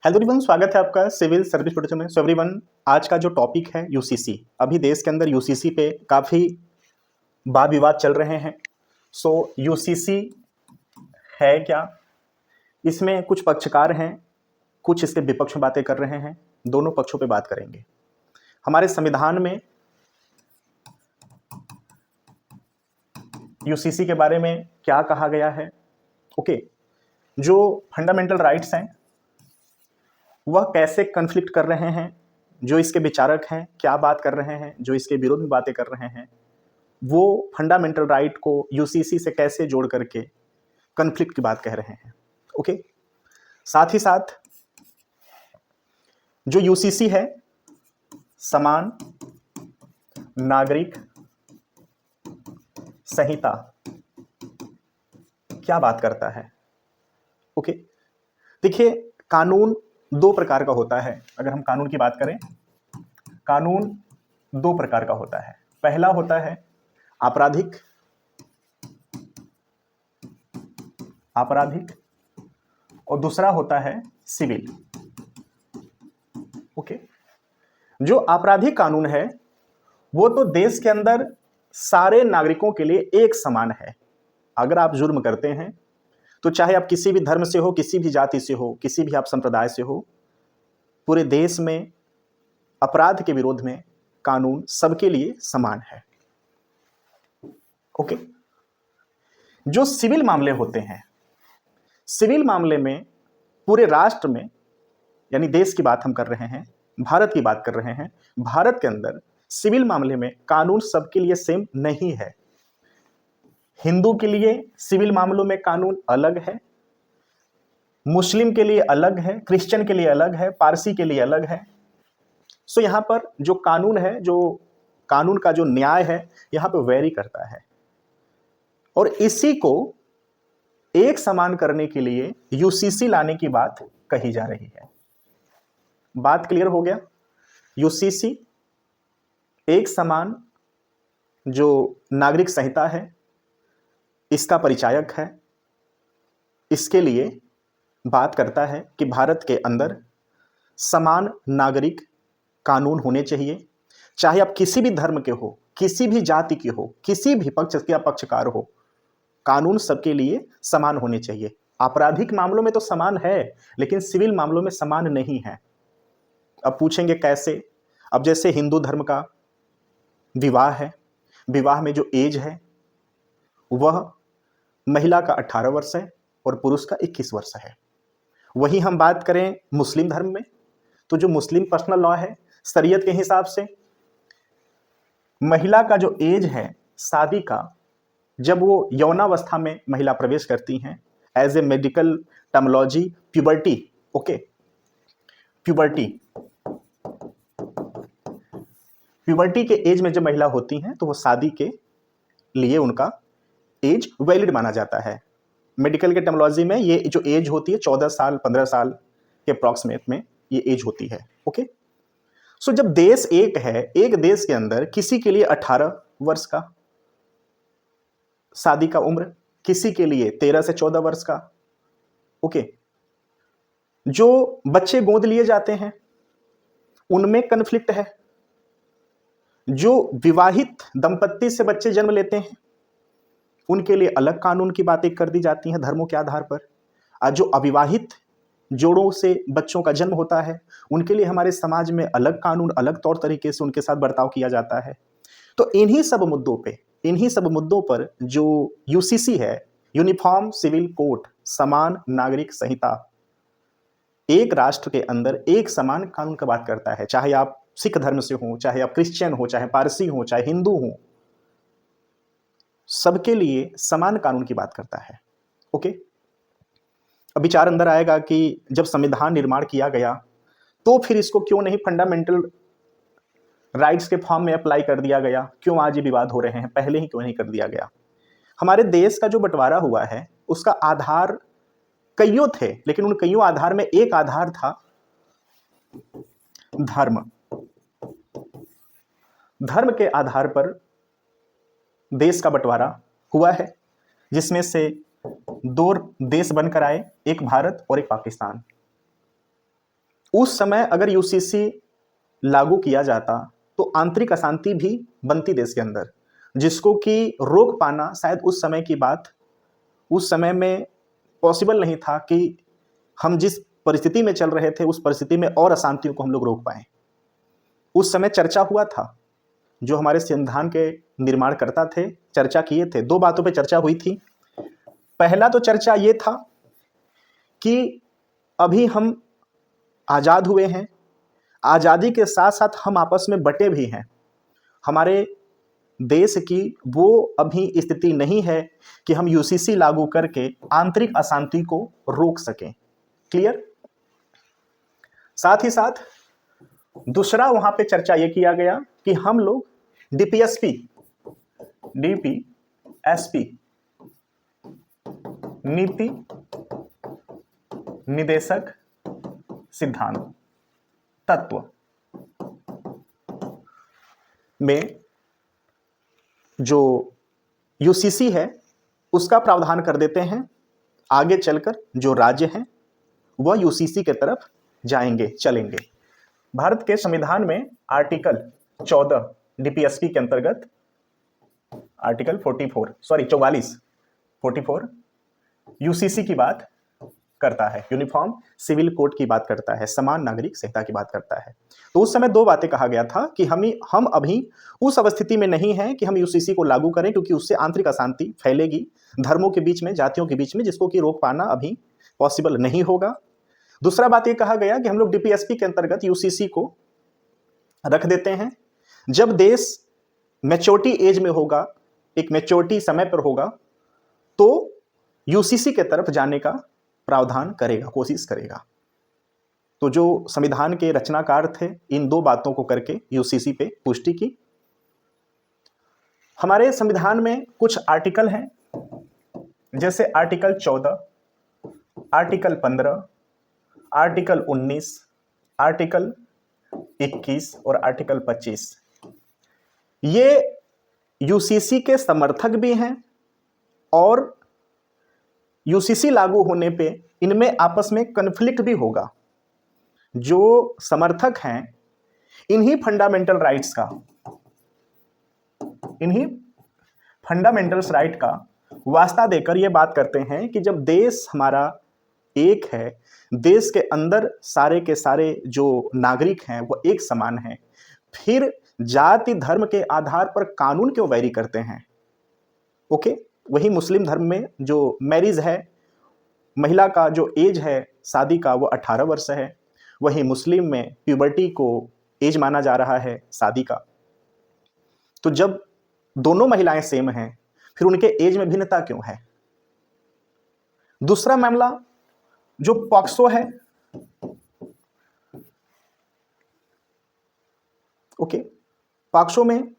Hello everyone, स्वागत है आपका सिविल सर्विस प्रोटेक्शन में। सो एवरीवन, आज का जो टॉपिक है यूसीसी। अभी देश के अंदर यूसीसी पे काफ़ी वाद विवाद चल रहे हैं। सो यूसीसी है क्या? इसमें कुछ पक्षकार हैं, कुछ इसके विपक्ष में बातें कर रहे हैं। दोनों पक्षों पे बात करेंगे। हमारे संविधान में यूसीसी के बारे में क्या कहा गया है? ओके, जो फंडामेंटल राइट्स हैं वह कैसे कन्फ्लिक्ट कर रहे हैं, जो इसके विचारक हैं क्या बात कर रहे हैं, जो इसके विरोध में बातें कर रहे हैं, वो फंडामेंटल राइट को यूसीसी से कैसे जोड़ करके कन्फ्लिक्ट की बात कह रहे हैं। ओके, साथ ही साथ जो यूसीसी है समान नागरिक संहिता क्या बात करता है? ओके, देखिए, कानून दो प्रकार का होता है। अगर हम कानून की बात करें, कानून दो प्रकार का होता है। पहला होता है आपराधिक और दूसरा होता है सिविल। ओके, जो आपराधिक कानून है वो तो देश के अंदर सारे नागरिकों के लिए एक समान है। अगर आप जुर्म करते हैं तो चाहे आप किसी भी धर्म से हो, किसी भी जाति से हो, किसी भी आप संप्रदाय से हो, पूरे देश में अपराध के विरोध में कानून सबके लिए समान है। ओके, जो सिविल मामले होते हैं, सिविल मामले में पूरे राष्ट्र में, यानी देश की बात हम कर रहे हैं, भारत की बात कर रहे हैं, भारत के अंदर सिविल मामले में कानून सबके लिए सेम नहीं है। हिंदू के लिए सिविल मामलों में कानून अलग है, मुस्लिम के लिए अलग है, क्रिश्चियन के लिए अलग है, पारसी के लिए अलग है। सो यहाँ पर जो कानून है, जो कानून का जो न्याय है, यहाँ पे वेरी करता है। और इसी को एक समान करने के लिए यूसीसी लाने की बात कही जा रही है। बात क्लियर हो गया? यूसीसी एक समान जो नागरिक संहिता है इसका परिचायक है। इसके लिए बात करता है कि भारत के अंदर समान नागरिक कानून होने चाहिए। चाहे आप किसी भी धर्म के हो, किसी भी जाति के हो, किसी भी पक्ष के पक्षकार हो, कानून सबके लिए समान होने चाहिए। आपराधिक मामलों में तो समान है, लेकिन सिविल मामलों में समान नहीं है। अब पूछेंगे कैसे? अब जैसे हिंदू धर्म का विवाह है, विवाह में जो एज है वह महिला का 18 वर्ष है और पुरुष का 21 वर्ष है। वही हम बात करें मुस्लिम धर्म में, तो जो मुस्लिम पर्सनल लॉ है, शरीयत के हिसाब से महिला का जो एज है शादी का, जब वो यौनावस्था में महिला प्रवेश करती हैं, as a medical terminology puberty. Okay, puberty के एज में जब महिला होती हैं तो वो शादी के लिए उनका एज वैलिड माना जाता है। मेडिकल के टर्मोलॉजी में ये जो एज होती है 14 साल 15 साल के अप्रॉक्सीमेट में ये एज होती है। ओके, सो जब देश एक है, एक देश के अंदर किसी के लिए 18 वर्ष का शादी का उम्र, किसी के लिए 13 से 14 वर्ष का। ओके, जो बच्चे गोद लिए जाते हैं उनमें कन्फ्लिक्ट है। जो विवाहित दंपत्ति से बच्चे जन्म लेते हैं उनके लिए अलग कानून की बातें कर दी जाती हैं धर्मों के आधार पर। और जो अविवाहित जोड़ों से बच्चों का जन्म होता है उनके लिए हमारे समाज में अलग कानून, अलग तौर तरीके से उनके साथ बर्ताव किया जाता है। तो इन्हीं सब मुद्दों पर जो यूसीसी है, यूनिफॉर्म सिविल कोड, समान नागरिक संहिता, एक राष्ट्र के अंदर एक समान कानून का बात करता है। चाहे आप सिख धर्म से हो, चाहे आप क्रिश्चियन हो, चाहे पारसी हो, चाहे हिंदू हो, सबके लिए समान कानून की बात करता है। ओके, अब विचार अंदर आएगा कि जब संविधान निर्माण किया गया तो फिर इसको क्यों नहीं फंडामेंटल राइट्स के फॉर्म में अप्लाई कर दिया गया? क्यों आज ये विवाद हो रहे हैं? पहले ही क्यों नहीं कर दिया गया? हमारे देश का जो बंटवारा हुआ है उसका आधार कईयों थे, लेकिन उन कईयों आधार में एक आधार था धर्म। धर्म के आधार पर देश का बंटवारा हुआ है, जिसमें से दो देश बनकर आए, एक भारत और एक पाकिस्तान। उस समय अगर यूसीसी लागू किया जाता तो आंतरिक अशांति भी बनती देश के अंदर, जिसको कि रोक पाना शायद उस समय की बात उस समय में पॉसिबल नहीं था कि हम जिस परिस्थिति में चल रहे थे उस परिस्थिति में और अशांतियों को हम लोग रोक पाए। उस समय चर्चा हुआ था, जो हमारे संविधान के निर्माण करता थे चर्चा किए थे। दो बातों पे चर्चा हुई थी। पहला तो चर्चा ये था कि अभी हम आज़ाद हुए हैं, आज़ादी के साथ साथ हम आपस में बटे भी हैं। हमारे देश की वो अभी स्थिति नहीं है कि हम यूसीसी लागू करके आंतरिक अशांति को रोक सकें। क्लियर? साथ ही साथ दूसरा वहां पे चर्चा ये किया गया कि हम लोग डीपीएसपी नीति निदेशक सिद्धांत तत्व में जो यूसीसी है उसका प्रावधान कर देते हैं। आगे चलकर जो राज्य हैं वह यूसीसी के तरफ जाएंगे, चलेंगे। भारत के संविधान में आर्टिकल 14 डीपीएसपी के अंतर्गत आर्टिकल 44 यूसीसी की बात करता है, यूनिफॉर्म सिविल कोड की बात करता है, समान नागरिक संहिता की बात करता है। तो उस समय दो बातें कहा गया था कि हम अभी उस अवस्थिति में नहीं हैं कि हम यूसीसी को लागू करें, क्योंकि उससे आंतरिक अशांति फैलेगी धर्मों के बीच में, जातियों के बीच में, जिसको कि रोक पाना अभी पॉसिबल नहीं होगा। दूसरा बात यह कहा गया कि हम लोग डीपीएसपी के अंतर्गत यूसीसी को रख देते हैं। जब देश मैच्योरिटी एज में होगा, एक मैच्योरिटी समय पर होगा, तो यूसीसी के तरफ जाने का प्रावधान करेगा, कोशिश करेगा। तो जो संविधान के रचनाकार थे इन दो बातों को करके यूसीसी पे पुष्टि की। हमारे संविधान में कुछ आर्टिकल हैं, जैसे आर्टिकल 14, आर्टिकल 15, आर्टिकल 19, आर्टिकल 21 और आर्टिकल 25। ये यूसीसी के समर्थक भी हैं और यूसीसी लागू होने पे इनमें आपस में कन्फ्लिक्ट भी होगा। जो समर्थक हैं इन्हीं फंडामेंटल राइट का वास्ता देकर ये बात करते हैं कि जब देश हमारा एक है, देश के अंदर सारे के सारे जो नागरिक हैं वो एक समान हैं, फिर जाति धर्म के आधार पर कानून क्यों वैरी करते हैं? ओके, वही मुस्लिम धर्म में जो मैरिज है, महिला का जो एज है शादी का वो 18 वर्ष है, वही मुस्लिम में प्यूबर्टी को एज माना जा रहा है शादी का। तो जब दोनों महिलाएं सेम हैं फिर उनके एज में भिन्नता क्यों है? दूसरा मामला जो पॉक्सो है, ओके, पॉक्सो में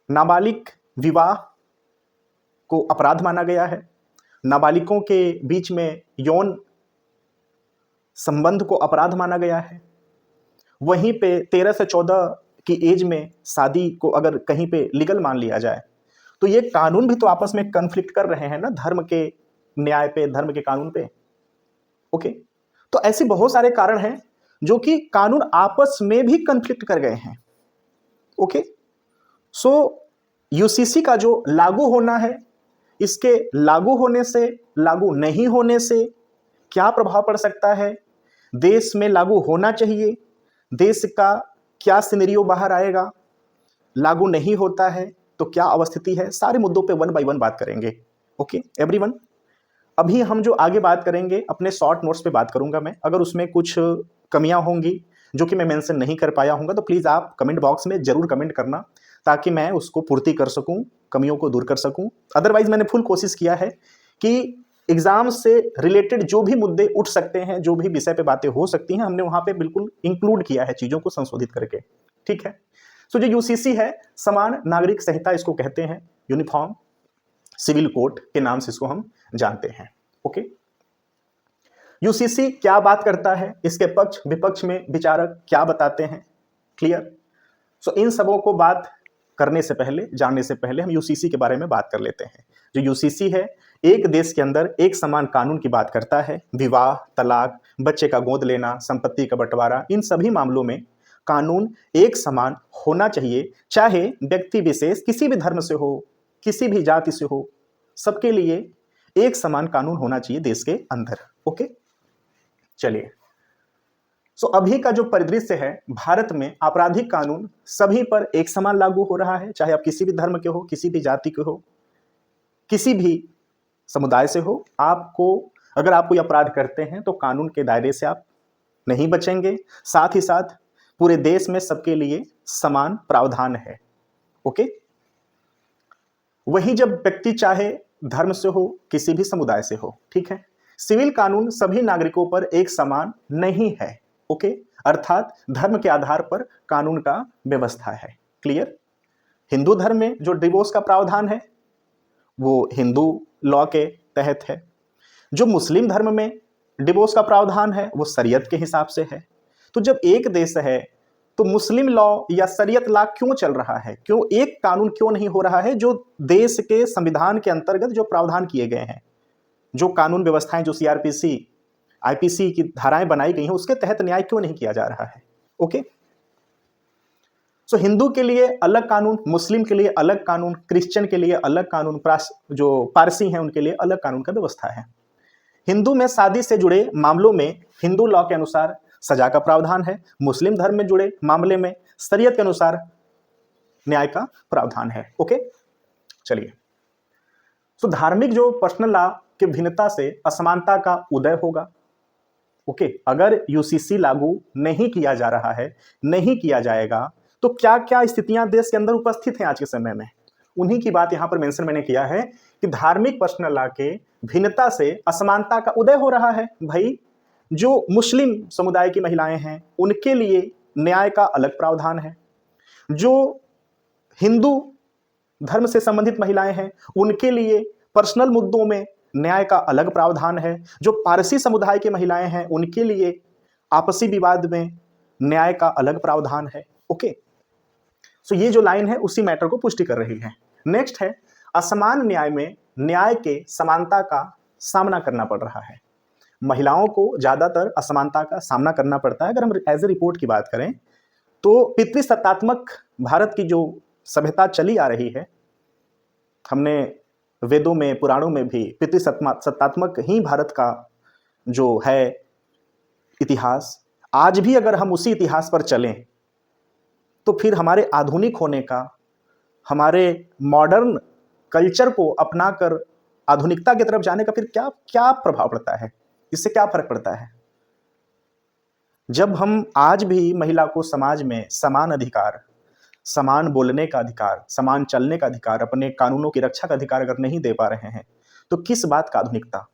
नाबालिग विवाह को अपराध माना गया है। नाबालिगों के बीच में यौन संबंध को अपराध माना गया है। वहीं पे 13 से 14 की एज में शादी को अगर कहीं पे लीगल मान लिया जाए तो ये कानून भी तो आपस में कन्फ्लिक्ट कर रहे हैं ना, धर्म के न्याय पे, धर्म के कानून पे। ओके, तो ऐसे बहुत सारे कारण हैं जो कि कानून आपस में भी कन्फ्लिक्ट कर गए हैं। ओके, सो यूसीसी का जो लागू होना है, इसके लागू होने से, लागू नहीं होने से क्या प्रभाव पड़ सकता है, देश में लागू होना चाहिए, देश का क्या सिनेरियो बाहर आएगा, लागू नहीं होता है तो क्या अवस्थिति है, सारे मुद्दों पे वन बाय वन बात करेंगे। ओके एवरीवन, अभी हम जो आगे बात करेंगे अपने शॉर्ट नोट्स पे बात करूंगा मैं। अगर उसमें कुछ कमियां होंगी जो कि मैं मेंशन नहीं कर पाया हूंगा तो प्लीज़ आप कमेंट बॉक्स में जरूर कमेंट करना, ताकि मैं उसको पूर्ति कर सकूं, कमियों को दूर कर सकूं। अदरवाइज मैंने फुल कोशिश किया है कि एग्जाम से रिलेटेड जो भी मुद्दे उठ सकते हैं, जो भी विषय पे बातें हो सकती हैं, हमने वहां पे बिल्कुल इंक्लूड किया है चीज़ों को संशोधित करके। ठीक है, सो जो यूसीसी है, समान नागरिक संहिता इसको कहते हैं, यूनिफॉर्म सिविल कोड के नाम से इसको हम जानते हैं। ओके, यूसीसी क्या बात करता है, इसके पक्ष विपक्ष में विचारक क्या बताते हैं, क्लियर? सो इन सबों को बात करने से पहले, जानने से पहले हम यूसीसी के बारे में बात कर लेते हैं। जो यूसीसी है, एक देश के अंदर एक समान कानून की बात करता है। विवाह, तलाक, बच्चे का गोद लेना, संपत्ति का बंटवारा, इन सभी मामलों में कानून एक समान होना चाहिए, चाहे व्यक्ति विशेष किसी भी धर्म से हो, किसी भी जाति से हो, सबके लिए एक समान कानून होना चाहिए देश के अंदर। ओके, चलिए। सो अभी का जो परिदृश्य है, भारत में आपराधिक कानून सभी पर एक समान लागू हो रहा है, चाहे आप किसी भी धर्म के हो, किसी भी जाति के हो, किसी भी समुदाय से हो। अगर आप कोई अपराध करते हैं तो कानून के दायरे से आप नहीं बचेंगे। साथ ही साथ पूरे देश में सबके लिए समान प्रावधान है। ओके, वही जब व्यक्ति चाहे धर्म से हो, किसी भी समुदाय से हो, ठीक है। सिविल कानून सभी नागरिकों पर एक समान नहीं है। ओके, अर्थात धर्म के आधार पर कानून का व्यवस्था है। क्लियर? हिंदू धर्म में जो डिवोर्स का प्रावधान है वो हिंदू लॉ के तहत है। जो मुस्लिम धर्म में डिवोर्स का प्रावधान है वो शरीयत के हिसाब से है। तो जब एक देश है तो मुस्लिम लॉ या शरीयत लॉ क्यों चल रहा है? क्यों एक कानून क्यों नहीं हो रहा है जो देश के संविधान के अंतर्गत जो प्रावधान किए गए हैं, जो कानून व्यवस्थाएं, जो सीआरपीसी, आईपीसी की धाराएं बनाई गई हैं, उसके तहत न्याय क्यों नहीं किया जा रहा है? ओके, सो हिंदू के लिए अलग कानून, मुस्लिम के लिए अलग कानून, क्रिश्चियन के लिए अलग कानून, जो पारसी हैं उनके लिए अलग कानून का व्यवस्था है। हिंदू में शादी से जुड़े मामलों में हिंदू लॉ के अनुसार सजा का प्रावधान है। मुस्लिम धर्म में जुड़े मामले में शरीयत के अनुसार न्याय का प्रावधान है। ओके, चलिए। सो धार्मिक जो पर्सनल लॉ के भिन्नता से असमानता का उदय होगा। ओके, अगर यूसीसी लागू नहीं किया जा रहा है, नहीं किया जाएगा, तो क्या क्या स्थितियां देश के अंदर उपस्थित हैं आज के समय में, उन्हीं की बात यहां पर मेंशन मैंने किया है कि धार्मिक पर्सनल लॉ के भिन्नता से असमानता का उदय हो रहा है। भाई, जो मुस्लिम समुदाय की महिलाएं हैं उनके लिए न्याय का अलग प्रावधान है, जो हिंदू धर्म से संबंधित महिलाएं हैं उनके लिए पर्सनल मुद्दों में न्याय का अलग प्रावधान है, जो पारसी समुदाय की महिलाएं हैं उनके लिए आपसी विवाद में न्याय का अलग प्रावधान है। ओके, सो ये जो लाइन है उसी मैटर को पुष्टि कर रही है। नेक्स्ट है, असमान न्याय में न्याय के समानता का सामना करना पड़ रहा है। महिलाओं को ज्यादातर असमानता का सामना करना पड़ता है। अगर हम एज ए रिपोर्ट की बात करें तो पितृसत्तात्मक भारत की जो सभ्यता चली आ रही है, हमने वेदों में, पुराणों में भी पितृसत्तात्मक ही भारत का जो है इतिहास, आज भी अगर हम उसी इतिहास पर चलें तो फिर हमारे आधुनिक होने का, हमारे मॉडर्न कल्चर को अपनाकर आधुनिकता की तरफ जाने का फिर क्या क्या प्रभाव पड़ता है, इससे क्या फर्क पड़ता है? जब हम आज भी महिला को समाज में समान अधिकार, समान बोलने का अधिकार, समान चलने का अधिकार, अपने कानूनों की रक्षा का अधिकार अगर नहीं दे पा रहे हैं, तो किस बात का आधुनिकता,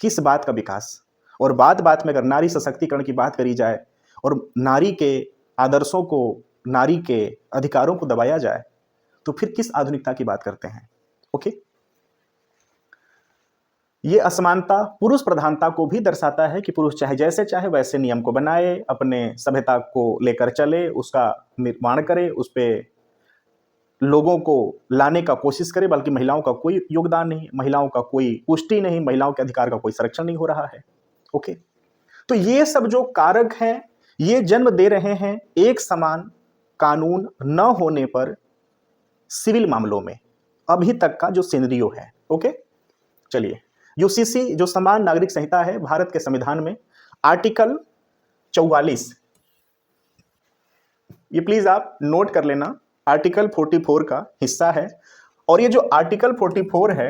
किस बात का विकास? और बात बात में अगर नारी सशक्तिकरण की बात करी जाए और नारी के आदर्शों को, नारी के अधिकारों को दबाया जाए, तो फिर किस आधुनिकता की बात करते हैं? ओके, ये असमानता पुरुष प्रधानता को भी दर्शाता है कि पुरुष चाहे जैसे चाहे वैसे नियम को बनाए, अपने सभ्यता को लेकर चले, उसका निर्माण करे, उस पर लोगों को लाने का कोशिश करे, बल्कि महिलाओं का कोई योगदान नहीं, महिलाओं का कोई पुष्टि नहीं, महिलाओं के अधिकार का कोई संरक्षण नहीं हो रहा है। ओके, तो ये सब जो कारक हैं ये जन्म दे रहे हैं एक समान कानून न होने पर सिविल मामलों में अभी तक का जो सिनेरियो है। ओके, चलिए। यूसीसी जो समान नागरिक संहिता है भारत के संविधान में, आर्टिकल 44, ये प्लीज आप नोट कर लेना, आर्टिकल 44 का हिस्सा है। और ये जो आर्टिकल 44 है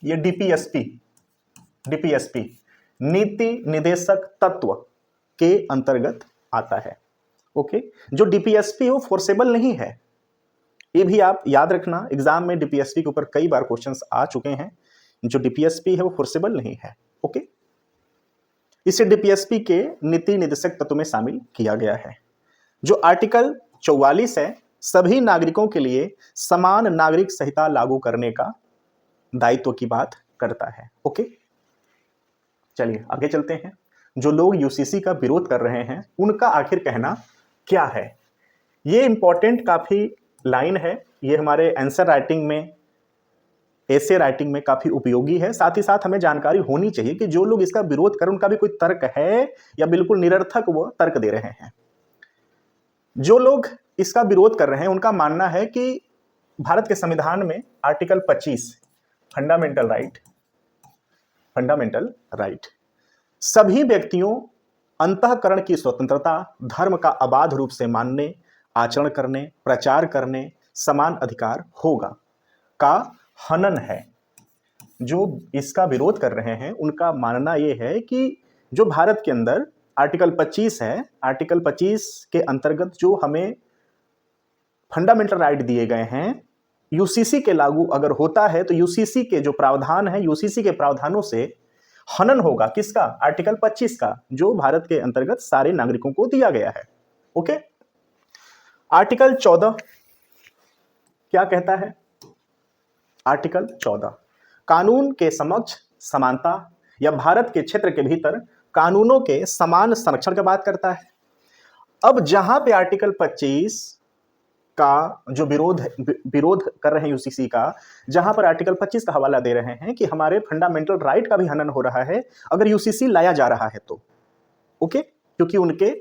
ये डीपीएसपी नीति निदेशक तत्व के अंतर्गत आता है। ओके, जो डीपीएसपी वो फोर्सेबल नहीं है, ये भी आप याद रखना। एग्जाम में डीपीएसपी के ऊपर कई बार क्वेश्चंस आ चुके हैं। जो डीपीएसपी है वो फोर्सेबल नहीं है। ओके, इसे डीपीएसपी के नीति निदेशक तत्व में शामिल किया गया है। जो आर्टिकल 44 है सभी नागरिकों के लिए समान नागरिक संहिता लागू करने का दायित्व की बात करता है। ओके, चलिए आगे चलते हैं। जो लोग यूसीसी का विरोध कर रहे हैं उनका आखिर कहना क्या है? ये इंपॉर्टेंट काफी लाइन है, ये हमारे आंसर राइटिंग में ऐसे राइटिंग में काफी उपयोगी है। साथ ही साथ हमें जानकारी होनी चाहिए कि जो लोग इसका विरोध करें उनका भी कोई तर्क है या बिल्कुल निरर्थक वो तर्क दे रहे हैं। जो लोग इसका विरोध कर रहे हैं उनका मानना है कि भारत के संविधान में आर्टिकल 25 फंडामेंटल राइट सभी व्यक्तियों अंतःकरण की स्वतंत्रता, धर्म का अबाध रूप से मानने, आचरण करने, प्रचार करने, समान अधिकार होगा का हनन है। जो इसका विरोध कर रहे हैं उनका मानना यह है कि जो भारत के अंदर आर्टिकल 25 है, आर्टिकल 25 के अंतर्गत जो हमें फंडामेंटल राइट दिए गए हैं, यूसीसी के लागू अगर होता है तो यूसीसी के जो प्रावधान है, यूसीसी के प्रावधानों से हनन होगा। किसका? आर्टिकल 25 का, जो भारत के अंतर्गत सारे नागरिकों को दिया गया है। ओके। आर्टिकल 14 क्या कहता है? आर्टिकल 14 कानून के समक्ष समानता या भारत के क्षेत्र के भीतर कानूनों के समान संरक्षण की बात करता है। अब जहां पे आर्टिकल 25 का जो विरोध कर रहे हैं यूसीसी का, जहां पर आर्टिकल 25 का हवाला दे रहे हैं कि हमारे फंडामेंटल राइट का भी हनन हो रहा है अगर यूसीसी लाया जा रहा है तो। ओके, क्योंकि उनके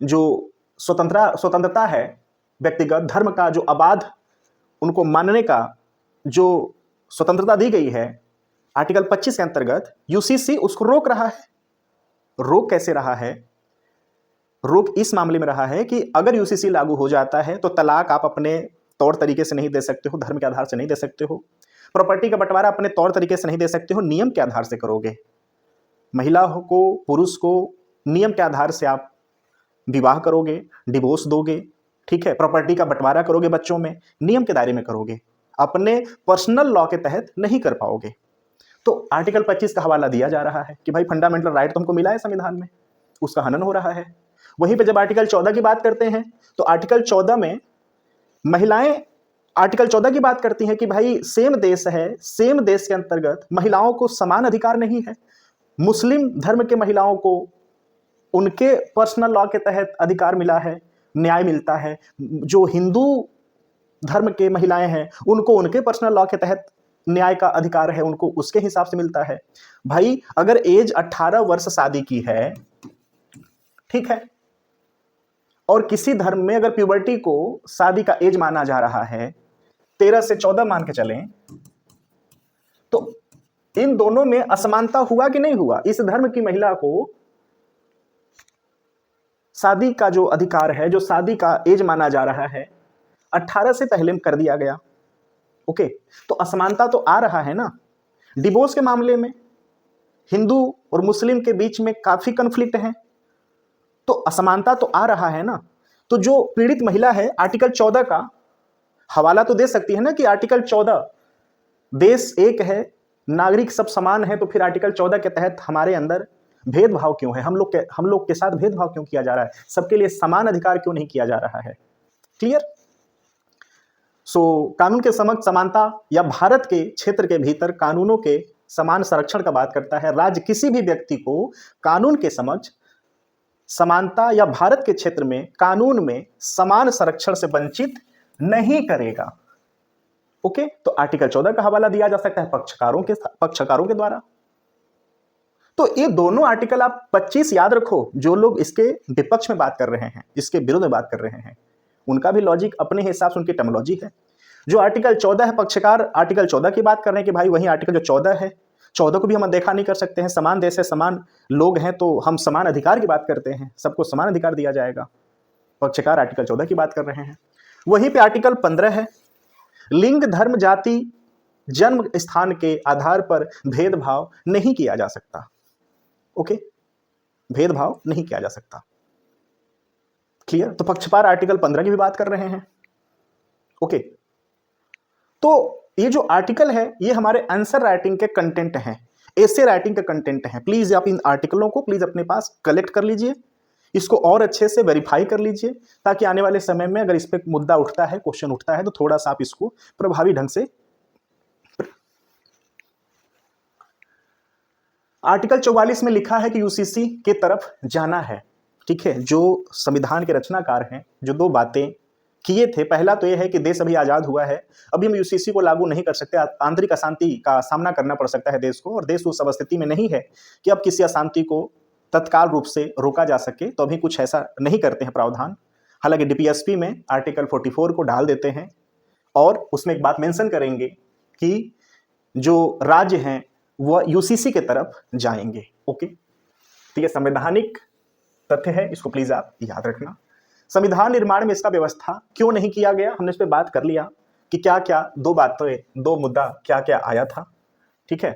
जो स्वतंत्रता है, व्यक्तिगत धर्म का जो अबाध उनको मानने का जो स्वतंत्रता दी गई है आर्टिकल 25 के अंतर्गत, यूसीसी उसको रोक रहा है। रोक कैसे रहा है? रोक इस मामले में रहा है कि अगर यूसीसी लागू हो जाता है तो तलाक आप अपने तौर तरीके से नहीं दे सकते हो, धर्म के आधार से नहीं दे सकते हो। प्रॉपर्टी का बंटवारा अपने तौर तरीके से नहीं दे सकते हो, नियम के आधार से करोगे। महिला को, पुरुष को नियम के आधार से आप विवाह करोगे, डिवोर्स दोगे, ठीक है। प्रॉपर्टी का बंटवारा करोगे बच्चों में, नियम के दायरे में करोगे, अपने पर्सनल लॉ के तहत नहीं कर पाओगे। तो आर्टिकल 25 का हवाला दिया जा रहा है कि भाई फंडामेंटल राइट तुमको मिला है संविधान में, उसका हनन हो रहा है। वहीं पे जब आर्टिकल 14 की बात करते हैं तो आर्टिकल 14 में महिलाएं आर्टिकल 14 की बात करती हैं कि भाई सेम देश है, सेम देश के अंतर्गत महिलाओं को समान अधिकार नहीं है। मुस्लिम धर्म के महिलाओं को उनके पर्सनल लॉ के तहत अधिकार मिला है, न्याय मिलता है। जो हिंदू धर्म के महिलाएं हैं उनको उनके पर्सनल लॉ के तहत न्याय का अधिकार है, उनको उसके हिसाब से मिलता है। भाई अगर एज 18 वर्ष शादी की है, ठीक है, और किसी धर्म में अगर प्यूबर्टी को शादी का एज माना जा रहा है, 13 से 14 मान के चलें, तो इन दोनों में असमानता हुआ कि नहीं हुआ? इस धर्म की महिला को शादी का जो अधिकार है, जो शादी का एज माना जा रहा है, 18 से पहले कर दिया गया। ओके, तो असमानता तो आ रहा है ना। डिवोर्स के मामले में हिंदू और मुस्लिम के बीच में काफी कन्फ्लिक्ट है, तो असमानता तो आ रहा है ना। तो जो पीड़ित महिला है आर्टिकल 14 का हवाला तो दे सकती है ना कि आर्टिकल 14 देश एक है, नागरिक सब समान है, तो फिर आर्टिकल 14 के तहत हमारे अंदर भेदभाव क्यों है? हम लोग के साथ भेदभाव क्यों किया जा रहा है? सबके लिए समान अधिकार क्यों नहीं किया जा रहा है? क्लियर? कानून के समक्ष समानता या भारत के क्षेत्र के भीतर कानूनों के समान संरक्षण का बात करता है। राज्य किसी भी व्यक्ति को कानून के समक्ष समानता या भारत के क्षेत्र में कानून में समान संरक्षण से वंचित नहीं करेगा। ओके, तो आर्टिकल 14 का हवाला दिया जा सकता है पक्षकारों के द्वारा। तो ये दोनों आर्टिकल आप 25 याद रखो। जो लोग इसके विपक्ष में बात कर रहे हैं, इसके विरोध में बात कर रहे हैं, उनका भी लॉजिक अपने हिसाब से, उनकी टर्मिनोलॉजी है। जो आर्टिकल 14 है, पक्षकार आर्टिकल 14 की बात कर रहे हैं कि भाई वही आर्टिकल जो 14 है, 14 को भी हम देखा नहीं कर सकते हैं। समान देश है, समान लोग हैं, तो हम समान अधिकार की बात करते हैं, सबको समान अधिकार दिया जाएगा। पक्षकार आर्टिकल 14 की बात कर रहे हैं। वहीं पे आर्टिकल 15 है, लिंग, धर्म, जाति, जन्म स्थान के आधार पर भेदभाव नहीं किया जा सकता। ओके, भेदभाव नहीं किया जा सकता। क्लियर? तो पक्षकार आर्टिकल 15 की भी बात कर रहे हैं। ओके, तो ये जो आर्टिकल है ये हमारे आंसर राइटिंग के कंटेंट हैं, ऐसे राइटिंग के कंटेंट हैं। प्लीज आप इन आर्टिकलों को प्लीज अपने पास कलेक्ट कर लीजिए, इसको और अच्छे से वेरीफाई कर लीजिए, ताकि आने वाले समय में अगर इस पे मुद्दा उठता है, क्वेश्चन उठता है, तो थोड़ा सा आप इसको प्रभावी ढंग से। आर्टिकल 44 में लिखा है कि यूसीसी के तरफ जाना है। ठीक है, जो संविधान के रचनाकार हैं, जो दो बातें किए थे। पहला तो ये है कि देश अभी आज़ाद हुआ है, अभी हम यूसीसी को लागू नहीं कर सकते, आंतरिक अशांति का सामना करना पड़ सकता है देश को, और देश उस स्थिति में नहीं है कि अब किसी अशांति को तत्काल रूप से रोका जा सके, तो अभी कुछ ऐसा नहीं करते हैं प्रावधान। हालांकि डीपीएसपी में आर्टिकल 44 को डाल देते हैं और उसमें एक बात मेंशन करेंगे कि जो राज्य हैं वह यूसीसी के तरफ जाएंगे। ओके, तो ये संवैधानिक तथ्य है, इसको प्लीज आप याद रखना। संविधान निर्माण में इसका व्यवस्था क्यों नहीं किया गया, हमने इस पर बात कर लिया कि क्या क्या दो मुद्दा क्या क्या आया था, ठीक है,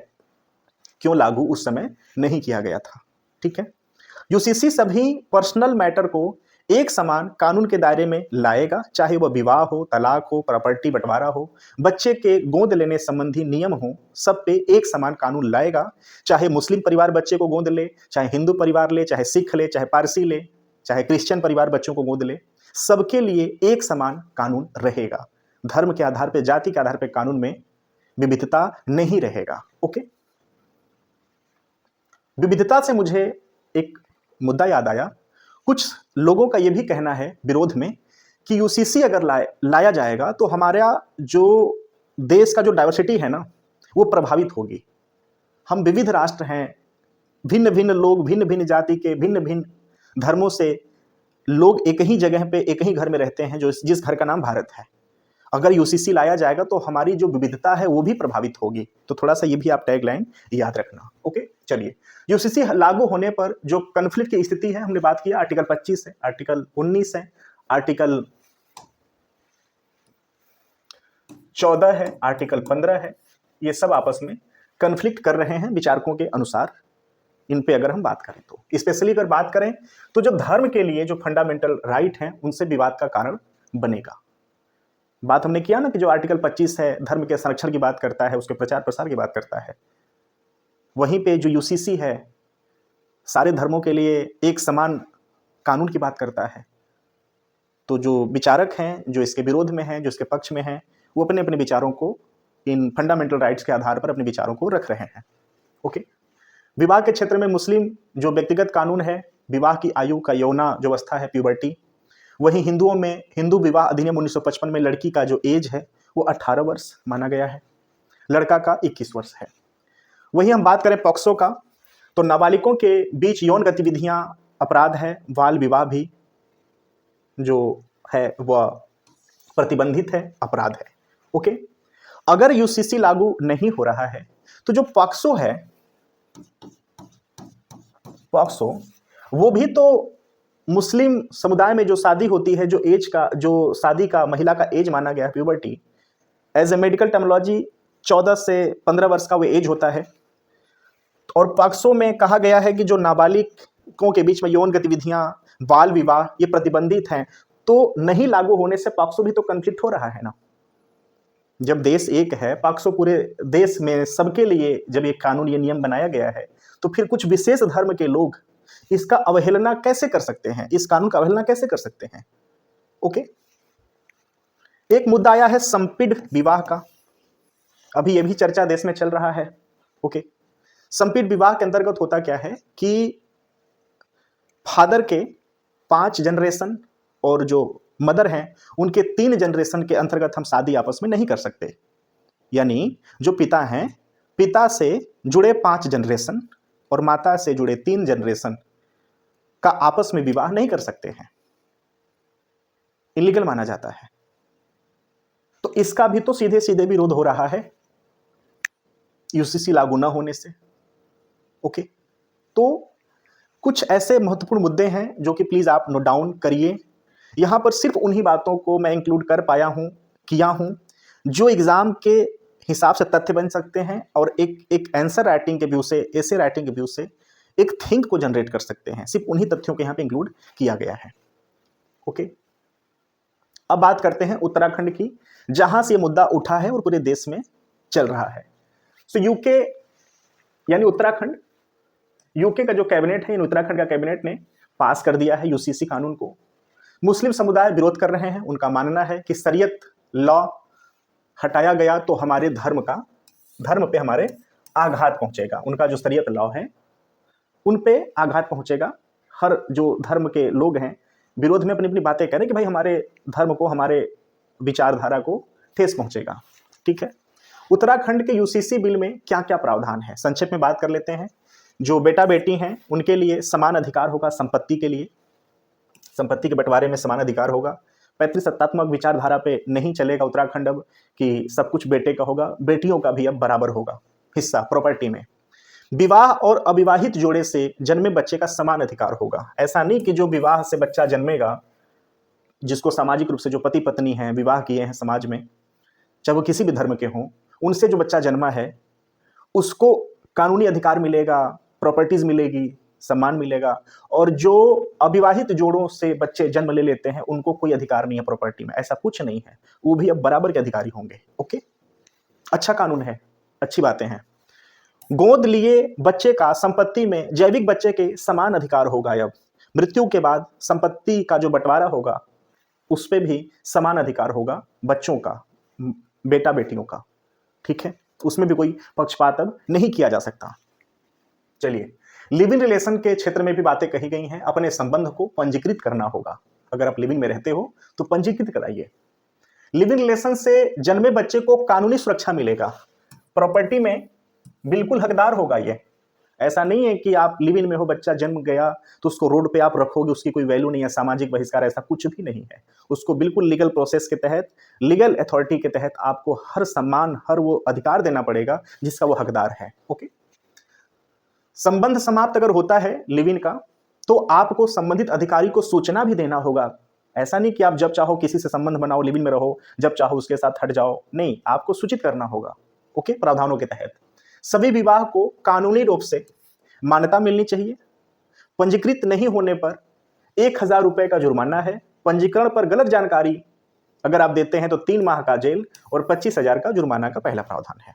क्यों लागू उस समय नहीं किया गया था, ठीक है। यूसीसी सभी पर्सनल मैटर को एक समान कानून के दायरे में लाएगा, चाहे वह विवाह हो, तलाक हो, प्रॉपर्टी बंटवारा हो, बच्चे के गोद लेने संबंधी नियम हो, सब पे एक समान कानून लाएगा। चाहे मुस्लिम परिवार बच्चे को गोद ले, चाहे हिंदू परिवार ले, चाहे सिख ले, चाहे पारसी ले, चाहे क्रिश्चियन परिवार बच्चों को गोद ले, सबके लिए एक समान कानून रहेगा। धर्म के आधार पर, जाति के आधार पर कानून में विविधता नहीं रहेगा। ओके, विविधता से मुझे एक मुद्दा याद आया। कुछ लोगों का यह भी कहना है विरोध में कि यूसीसी अगर लाया जाएगा तो हमारा जो देश का जो डाइवर्सिटी है ना वो प्रभावित होगी। हम विविध राष्ट्र हैं, भिन्न भिन्न लोग, भिन्न भिन्न जाति के, भिन्न भिन्न धर्मों से लोग एक ही जगह पे, एक ही घर में रहते हैं, जो जिस घर का नाम भारत है। अगर यूसीसी लाया जाएगा तो हमारी जो विविधता है वो भी प्रभावित होगी। तो थोड़ा सा ये भी आप टैगलाइन याद रखना। ओके, चलिए, यूसीसी लागू होने पर जो कन्फ्लिक्ट की स्थिति है हमने बात किया, आर्टिकल 25 है, आर्टिकल 19 है, आर्टिकल 14 है, आर्टिकल 15 है। ये सब आपस में कन्फ्लिक्ट कर रहे हैं विचारकों के अनुसार। इन पे अगर हम बात करें तो स्पेशली अगर बात करें तो जो धर्म के लिए जो फंडामेंटल राइट हैं उनसे विवाद का कारण बनेगा। बात हमने किया ना कि जो आर्टिकल 25 है धर्म के संरक्षण की बात करता है, उसके प्रचार प्रसार की बात करता है। वहीं पे जो यूसीसी है सारे धर्मों के लिए एक समान कानून की बात करता है। तो जो विचारक हैं, जो इसके विरोध में हैं, जो इसके पक्ष में हैं, वो अपने अपने विचारों को, इन फंडामेंटल राइट्स के आधार पर अपने विचारों को रख रहे हैं। ओके, विवाह के क्षेत्र में मुस्लिम जो व्यक्तिगत कानून है, विवाह की आयु का यौना जो अवस्था है, प्यूबर्टी। वहीं हिंदुओं में हिंदू विवाह अधिनियम 1955 में लड़की का जो एज है वो 18 वर्ष माना गया है, लड़का का 21 वर्ष है। वहीं हम बात करें पॉक्सो का, तो नाबालिगों के बीच यौन गतिविधियां अपराध है, बाल विवाह भी जो है वह प्रतिबंधित है, अपराध है। ओके, अगर यूसीसी लागू नहीं हो रहा है तो जो पॉक्सो है, पॉक्सो वो भी तो मुस्लिम समुदाय में जो शादी होती है, जो एज का, जो शादी का महिला का एज माना गया है, puberty, as a medical terminology 14 से 15 वर्ष का वो एज होता है। और पॉक्सो में कहा गया है कि जो नाबालिगों के बीच में यौन गतिविधियां, बाल विवाह, ये प्रतिबंधित हैं। तो नहीं लागू होने से पॉक्सो भी तो कन्फ्लिक्ट हो रहा है ना। जब देश एक है, पॉक्सो पूरे देश में सबके लिए जब ये कानून, ये नियम बनाया गया है, तो फिर कुछ विशेष धर्म के लोग इसका अवहेलना कैसे कर सकते हैं, इस कानून का अवहेलना कैसे कर सकते हैं। ओके, एक मुद्दा आया है संपीड़ विवाह का, अभी ये भी चर्चा देश में चल रहा है। ओके, संपीड़ विवाह के अंतर्गत होता क्या है कि फादर के 5 जनरेशन और जो मदर हैं उनके 3 जनरेशन के अंतर्गत हम शादी आपस में नहीं कर सकते। यानी जो पिता हैं, पिता से जुड़े 5 जनरेशन और माता से जुड़े 3 जनरेशन का आपस में विवाह नहीं कर सकते हैं, इलीगल माना जाता है। तो इसका भी तो सीधे सीधे विरोध हो रहा है यूसीसी लागू ना होने से। ओके, तो कुछ ऐसे महत्वपूर्ण मुद्दे हैं जो कि प्लीज आप नोट डाउन करिए। यहां पर सिर्फ उन्हीं बातों को मैं इंक्लूड कर पाया हूं, किया हूं, जो एग्जाम के हिसाब से तथ्य बन सकते हैं और एक आंसर राइटिंग के व्यू से, एसे राइटिंग के व्यू से एक थिंक को जनरेट कर सकते हैं। सिर्फ उन्हीं तथ्यों को यहां पे इंक्लूड किया गया है। ओके, अब बात करते हैं उत्तराखंड की, जहां से ये मुद्दा उठा है और पूरे देश में चल रहा है। तो यूके यानी उत्तराखंड, यूके का जो कैबिनेट है, इन उत्तराखंड का कैबिनेट ने पास कर दिया है यूसीसी कानून को। मुस्लिम समुदाय विरोध कर रहे हैं। उनका मानना है कि शरीयत लॉ हटाया गया तो हमारे धर्म पे हमारे आघात पहुंचेगा। उनका जो शरीयत लॉ है उन पे आघात पहुंचेगा। हर जो धर्म के लोग हैं विरोध में अपनी अपनी बातें करें कि भाई हमारे धर्म को, हमारे विचारधारा को ठेस पहुंचेगा। ठीक है, उत्तराखंड के यूसीसी बिल में क्या क्या प्रावधान है, संक्षेप में बात कर लेते हैं। जो बेटा बेटी हैं उनके लिए समान अधिकार होगा, संपत्ति के लिए, संपत्ति के बंटवारे में समान अधिकार होगा। पैतृक सत्तात्मक विचारधारा पे नहीं चलेगा उत्तराखंड अब कि सब कुछ बेटे का होगा, बेटियों का भी अब बराबर होगा हिस्सा प्रॉपर्टी में। विवाह और अविवाहित जोड़े से जन्मे बच्चे का समान अधिकार होगा। ऐसा नहीं कि जो विवाह से बच्चा जन्मेगा, जिसको सामाजिक रूप से जो पति पत्नी हैं, विवाह किए हैं समाज में, चाहे वो किसी भी धर्म के हों, उनसे जो बच्चा जन्मा है उसको कानूनी अधिकार मिलेगा, प्रॉपर्टीज मिलेगी, सम्मान मिलेगा। और जो अविवाहित जोड़ों से बच्चे जन्म ले लेते हैं उनको कोई अधिकार नहीं है प्रॉपर्टी में, ऐसा कुछ नहीं है, वो भी अब बराबर के अधिकारी होंगे। ओके, अच्छा कानून है, अच्छी बातें हैं। गोद लिए बच्चे का संपत्ति में जैविक बच्चे के समान अधिकार होगा। अब मृत्यु के बाद संपत्ति का जो बंटवारा होगा उस पे भी समान अधिकार होगा बच्चों का, बेटा बेटियों का। ठीक है, उसमें भी कोई पक्षपात अब नहीं किया जा सकता। चलिए, लिव इन रिलेशन के क्षेत्र में भी बातें कही गई हैं। अपने संबंध को पंजीकृत करना होगा। अगर आप लिव इन में रहते हो तो पंजीकृत कराइए। लिव इन रिलेशन से जन्मे बच्चे को कानूनी सुरक्षा मिलेगा, प्रॉपर्टी में बिल्कुल हकदार होगा। ये ऐसा नहीं है कि आप लिव इन में हो, बच्चा जन्म गया तो उसको रोड पे आप रखोगे, उसकी कोई वैल्यू नहीं है, सामाजिक बहिष्कार, ऐसा कुछ भी नहीं है। उसको बिल्कुल लीगल प्रोसेस के तहत, लीगल अथॉरिटी के तहत आपको हर सम्मान, हर वो अधिकार देना पड़ेगा जिसका वो हकदार है। ओके, संबंध समाप्त अगर होता है लिव इन का तो आपको संबंधित अधिकारी को सूचना भी देना होगा। ऐसा नहीं कि आप जब चाहो किसी से संबंध बनाओ, लिव इन में रहो, जब चाहो उसके साथ हट जाओ, नहीं, आपको सूचित करना होगा। ओके, प्रावधानों के तहत सभी विवाह को कानूनी रूप से मान्यता मिलनी चाहिए। पंजीकृत नहीं होने पर 1000 रुपए का जुर्माना है। पंजीकरण पर गलत जानकारी अगर आप देते हैं तो 3 माह का जेल और 25,000 का जुर्माना का पहला प्रावधान है।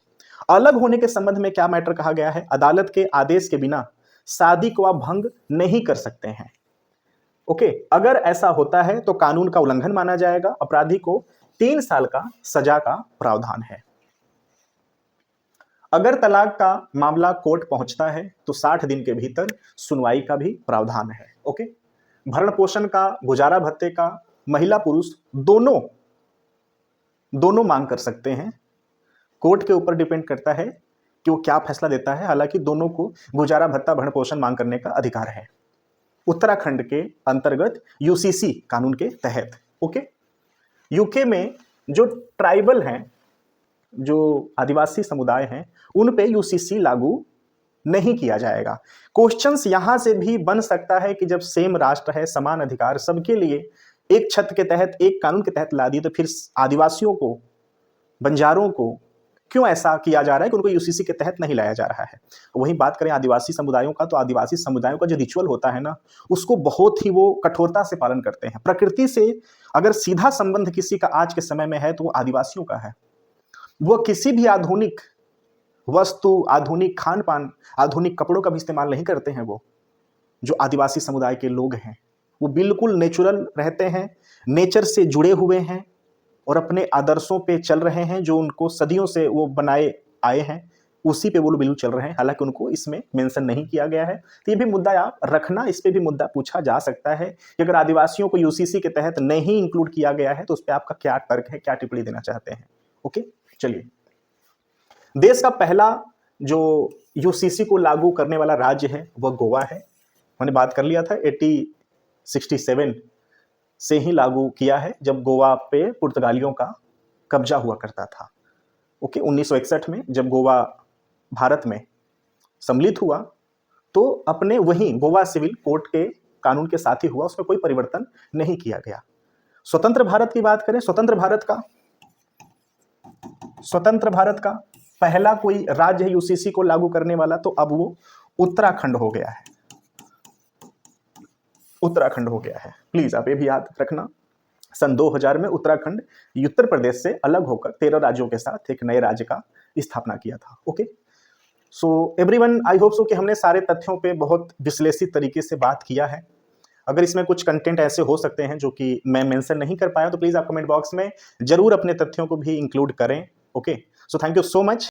अलग होने के संबंध में क्या मैटर कहा गया है, अदालत के आदेश के बिना शादी को आप भंग नहीं कर सकते हैं। ओके, अगर ऐसा होता है तो कानून का उल्लंघन माना जाएगा। अपराधी को 3 साल का सजा का प्रावधान है। अगर तलाक का मामला कोर्ट पहुंचता है तो 60 दिन के भीतर सुनवाई का भी प्रावधान है। ओके, भरण पोषण का, गुजारा भत्ते का महिला पुरुष दोनों मांग कर सकते हैं। कोर्ट के ऊपर डिपेंड करता है कि वो क्या फैसला देता है। हालांकि दोनों को गुजारा भत्ता, भरण पोषण मांग करने का अधिकार है उत्तराखंड के अंतर्गत यूसीसी कानून के तहत। ओके, यूके में जो ट्राइबल हैं, जो आदिवासी समुदाय हैं, उन पे यूसीसी लागू नहीं किया जाएगा। क्वेश्चंस यहां से भी बन सकता है कि जब सेम राष्ट्र है, समान अधिकार सबके लिए, एक छत के तहत, एक कानून के तहत ला दिए, तो फिर आदिवासियों को, बंजारों को क्यों ऐसा किया जा रहा है कि उनको यूसीसी के तहत नहीं लाया जा रहा है। वहीं बात करें आदिवासी समुदायों का, तो आदिवासी समुदायों का जो रिचुअल होता है ना, उसको बहुत ही वो कठोरता से पालन करते हैं। प्रकृति से अगर सीधा संबंध किसी का आज के समय में है तो वो आदिवासियों का है। वो किसी भी आधुनिक वस्तु, आधुनिक खान पान, आधुनिक कपड़ों का भी इस्तेमाल नहीं करते हैं। वो जो आदिवासी समुदाय के लोग हैं वो बिल्कुल नेचुरल रहते हैं, नेचर से जुड़े हुए हैं और अपने आदर्शों पे चल रहे हैं, जो उनको सदियों से वो बनाए आए हैं, उसी पे वो लोग बिल्कुल चल रहे हैं। हालांकि उनको इसमें मेंशन नहीं किया गया है। तो ये भी मुद्दा आप रखना, इस पे भी मुद्दा पूछा जा सकता है कि अगर आदिवासियों को यूसीसी के तहत नहीं इंक्लूड किया गया है तो उस पर आपका क्या तर्क है, क्या टिप्पणी देना चाहते हैं। ओके, चलिए, देश का पहला जो यूसीसी को लागू करने वाला राज्य है वह गोवा है। मैंने बात कर लिया था 1867 से ही लागू किया है, जब गोवा पे पुर्तगालियों का कब्जा हुआ करता था। ओके, 1961 में जब गोवा भारत में सम्मिलित हुआ तो अपने वही गोवा सिविल कोड के कानून के साथ ही हुआ, उसमें कोई परिवर्तन नहीं किया गया। स्वतंत्र भारत की बात करें, स्वतंत्र भारत का पहला कोई राज्य है यूसीसी को लागू करने वाला, तो अब वो उत्तराखंड हो गया है। उत्तराखंड हो गया है, प्लीज आप ये भी याद रखना। सन 2000 में उत्तराखंड उत्तर प्रदेश से अलग होकर 13 राज्यों के साथ एक नए राज्य का स्थापना किया था। Okay, so everyone, I hope so कि हमने सारे तथ्यों पे बहुत विश्लेषित तरीके से बात किया है। अगर इसमें कुछ कंटेंट ऐसे हो सकते हैं जो कि मैं मेंशन नहीं कर पाया तो प्लीज आप कमेंट बॉक्स में जरूर अपने तथ्यों को भी इंक्लूड करें। Okay, so thank you so much.